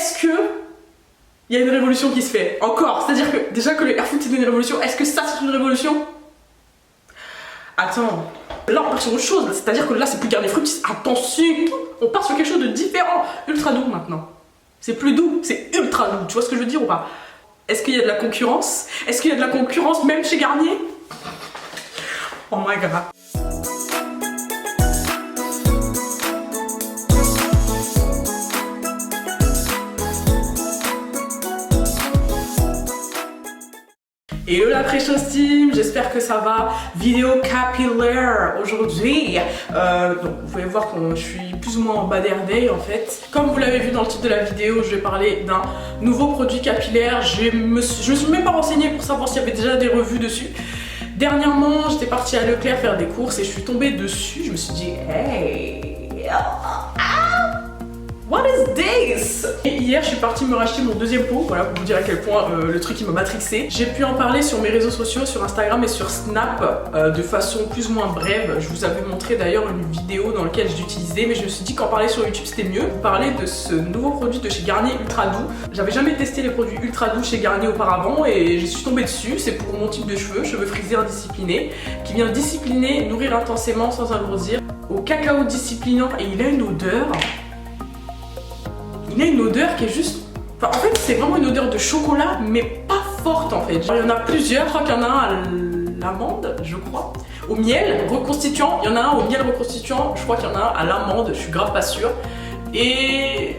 est-ce que il y a une révolution qui se fait encore? C'est-à-dire que déjà que le Airfood c'est une révolution, est-ce que ça c'est une révolution? Attends, là on part sur autre chose, c'est-à-dire que là c'est plus Garnier Fructis, attention, on part sur quelque chose de différent, ultra doux maintenant. C'est plus doux, c'est ultra doux, tu vois ce que je veux dire ou pas? Est-ce qu'il y a de la concurrence? Est-ce qu'il y a de la concurrence même chez Garnier? Oh my god. Hello la Precious Team, j'espère que ça va. Vidéo capillaire aujourd'hui. Donc vous pouvez voir que je suis plus ou moins en bad hair day en fait. Comme vous l'avez vu dans le titre de la vidéo, je vais parler d'un nouveau produit capillaire. Je me suis même pas renseignée pour savoir s'il y avait déjà des revues dessus. Dernièrement, j'étais partie à Leclerc faire des courses et je suis tombée dessus. Je me suis dit, hey, what is this? Et hier, je suis partie me racheter mon deuxième pot, voilà, pour vous dire à quel point le truc il m'a matrixé. J'ai pu en parler sur mes réseaux sociaux, sur Instagram et sur Snap, de façon plus ou moins brève. Je vous avais montré d'ailleurs une vidéo dans laquelle je l'utilisais, mais je me suis dit qu'en parler sur YouTube c'était mieux. Vous parler de ce nouveau produit de chez Garnier Ultra Doux. J'avais jamais testé les produits Ultra Doux chez Garnier auparavant et je suis tombée dessus. C'est pour mon type de cheveux frisés indisciplinés, qui vient discipliner, nourrir intensément sans alourdir, au cacao disciplinant, et il a une odeur. Il a une odeur qui est juste... Enfin, en fait, c'est vraiment une odeur de chocolat, mais pas forte en fait. Genre, il y en a plusieurs. Je crois qu'il y en a un à l'amande, je crois. Au miel reconstituant. Il y en a un au miel reconstituant. Je crois qu'il y en a un à l'amande. Je suis grave pas sûre. Et...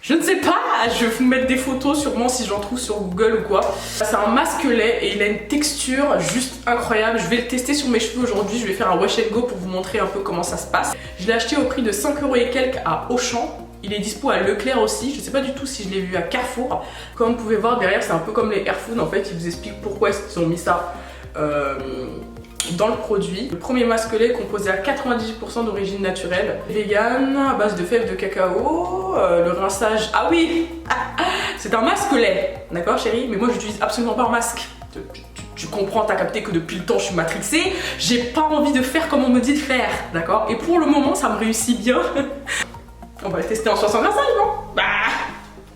je ne sais pas, je vais vous mettre des photos sûrement si j'en trouve sur Google ou quoi. C'est un masque lait et il a une texture juste incroyable. Je vais le tester sur mes cheveux aujourd'hui, je vais faire un wash and go pour vous montrer un peu comment ça se passe. Je l'ai acheté au prix de 5 € et quelques à Auchan. Il est dispo à Leclerc aussi, je sais pas du tout si je l'ai vu à Carrefour. Comme vous pouvez voir derrière, c'est un peu comme les Airfood en fait, ils vous expliquent pourquoi ils ont mis ça dans le produit. Le premier masque lait composé à 98% d'origine naturelle, vegan, à base de fèves de cacao, le rinçage, ah oui, c'est un masque lait, d'accord chérie, mais moi j'utilise absolument pas un masque. Tu comprends, t'as capté que depuis le temps je suis matrixée, j'ai pas envie de faire comme on me dit de faire, d'accord? Et pour le moment ça me réussit bien. On va le tester en 60 rinçages, non? Bah,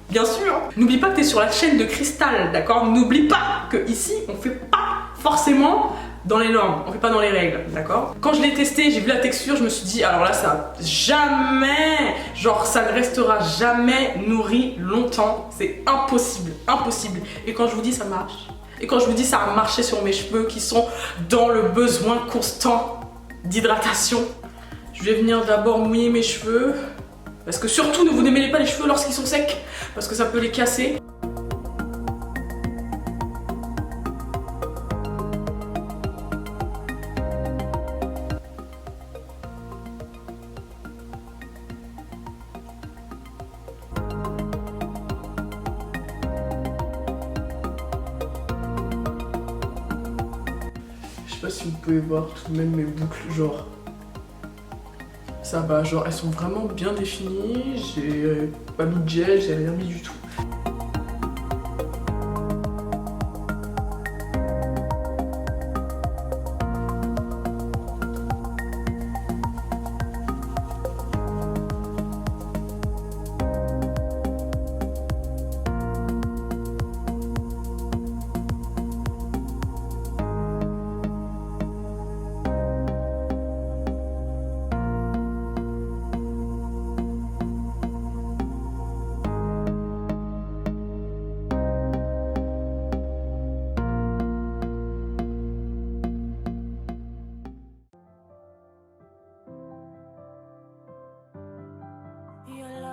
bien sûr. N'oublie pas que t'es sur la chaîne de Cristal, d'accord? N'oublie pas que ici on fait pas forcément dans les normes, on fait pas dans les règles, d'accord? Quand je l'ai testé, j'ai vu la texture, je me suis dit, alors là, ça jamais, genre ça ne restera jamais nourri longtemps, c'est impossible, impossible. Et quand je vous dis ça marche, et quand je vous dis ça a marché sur mes cheveux qui sont dans le besoin constant d'hydratation, je vais venir d'abord mouiller mes cheveux, parce que surtout ne vous démêlez pas les cheveux lorsqu'ils sont secs, parce que ça peut les casser. Je sais pas si vous pouvez voir tout de même mes boucles, genre ça va, genre elles sont vraiment bien définies, j'ai pas mis de gel, j'ai rien mis du tout.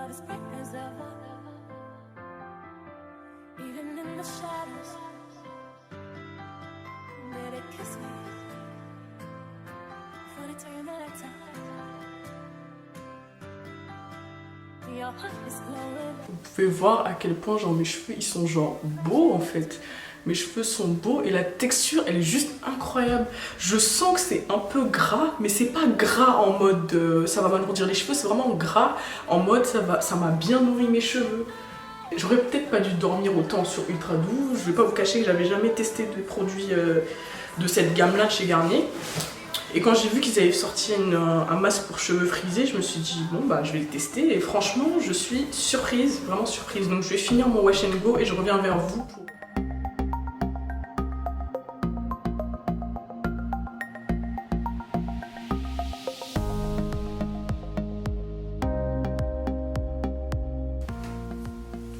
As bright as ever, even in the shadows. Baby, kiss me for the turn of the time. Your heart is glowing. Vous pouvez voir à quel point genre mes cheveux ils sont genre beaux en fait. Mes cheveux sont beaux et la texture elle est juste incroyable. Je sens que c'est un peu gras, mais c'est pas gras en mode ça va m'alourdir les cheveux, c'est vraiment gras en mode ça m'a bien nourri mes cheveux. J'aurais peut-être pas dû dormir autant sur Ultra Doux. Je vais pas vous cacher que j'avais jamais testé de produits de cette gamme là de chez Garnier. Et quand j'ai vu qu'ils avaient sorti un masque pour cheveux frisés, je me suis dit bon bah je vais le tester et franchement je suis surprise, vraiment surprise. Donc je vais finir mon wash and go et je reviens vers vous pour...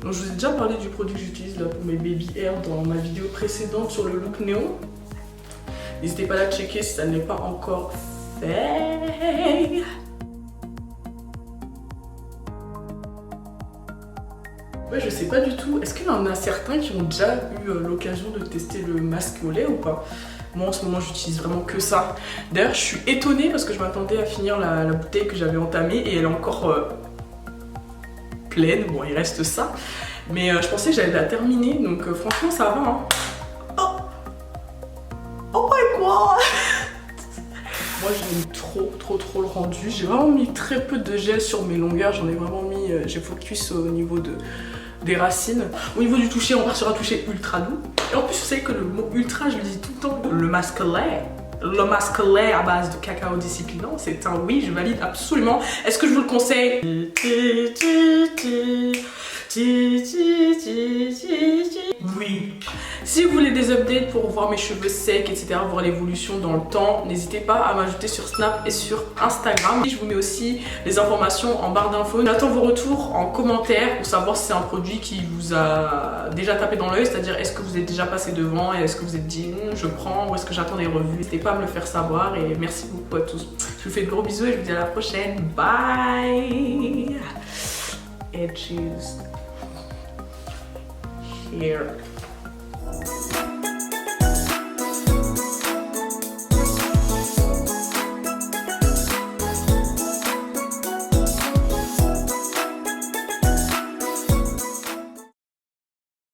Donc, je vous ai déjà parlé du produit que j'utilise là pour mes baby hair dans ma vidéo précédente sur le look néon. N'hésitez pas à la checker si ça ne l'est pas encore fait. Ouais, je sais pas du tout. Est-ce qu'il y en a certains qui ont déjà eu l'occasion de tester le masque au lait ou pas? Moi en ce moment j'utilise vraiment que ça. D'ailleurs je suis étonnée parce que je m'attendais à finir la bouteille que j'avais entamée et elle est encore pleine. Bon il reste ça. Mais je pensais que j'allais la terminer donc franchement ça va hein. Oh my god. Moi j'aime trop le rendu. J'ai vraiment mis très peu de gel sur mes longueurs. J'en ai vraiment mis, j'ai focus au niveau des racines. Au niveau du toucher, on part sur un toucher ultra doux. Et en plus, vous savez que le mot ultra, je le dis tout le temps. Le masque lait à base de cacao disciplinant, c'est un oui, je valide absolument. Est-ce que je vous le conseille? Oui. Si vous voulez des updates pour voir mes cheveux secs, etc., voir l'évolution dans le temps, n'hésitez pas à m'ajouter sur Snap et sur Instagram. Je vous mets aussi les informations en barre d'infos. J'attends vos retours en commentaire pour savoir si c'est un produit qui vous a déjà tapé dans l'œil, c'est-à-dire est-ce que vous êtes déjà passé devant et est-ce que vous êtes dit je prends ou est-ce que j'attends des revues. N'hésitez pas à me le faire savoir et merci beaucoup à tous. Je vous fais de gros bisous et je vous dis à la prochaine. Bye. Edges. Here.